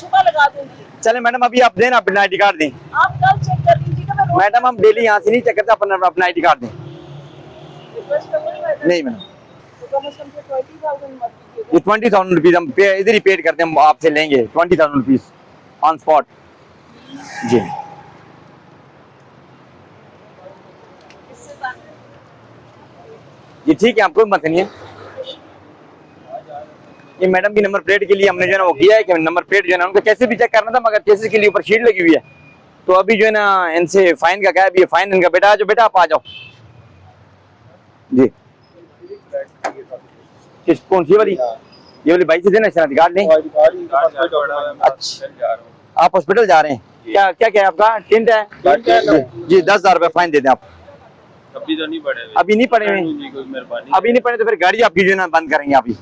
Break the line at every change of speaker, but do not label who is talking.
सुबह लगा दूंगी।
चले मैडम, अभी आप दें अपना ID कार्ड दें।
आप कल चेक कर लीजिएगा। मैं
मैडम हम डेली यहाँ से नहीं चेक करते, अपना ID कार्ड दें।
रिक्वेस्ट करूंगी मैडम।
नहीं मैडम,
तो कम से कम 20,000 मत कीजिएगा।
ये 20,000 रुपीज हम इधर ही पेड करते हैं, हम आपसे लेंगे 20,000 रुपीज ऑन स्पॉट जी।
इससे ज्यादा
ये ठीक है, आपको मत नहीं है। ये मैडम की नंबर प्लेट के लिए हमने जो है ना वो किया है कि नंबर प्लेट जो है ना उनको कैसे भी चेक करना था, मगर केसेस के लिए ऊपर शीट लगी हुई है। तो अभी जो है ना इनसे फाइन का क्या है, अभी फाइन इनका बेटा जो बेटा आप आ जाओ जी। किस कौन सी वाली? ये वाली बाइक से देना शनाख्ती कार्ड नहीं। अच्छा, आप हॉस्पिटल जा रहे हैं? क्या क्या क्या है आपका? टिंट है जी। 10,000 रुपये फाइन दे दें आप।
अभी तो नहीं पड़े,
अभी नहीं पड़े हुए?
कोई मेहरबानी।
अभी नहीं पड़े तो फिर गाड़ी आपकी जो है ना बंद करेंगे आप ही।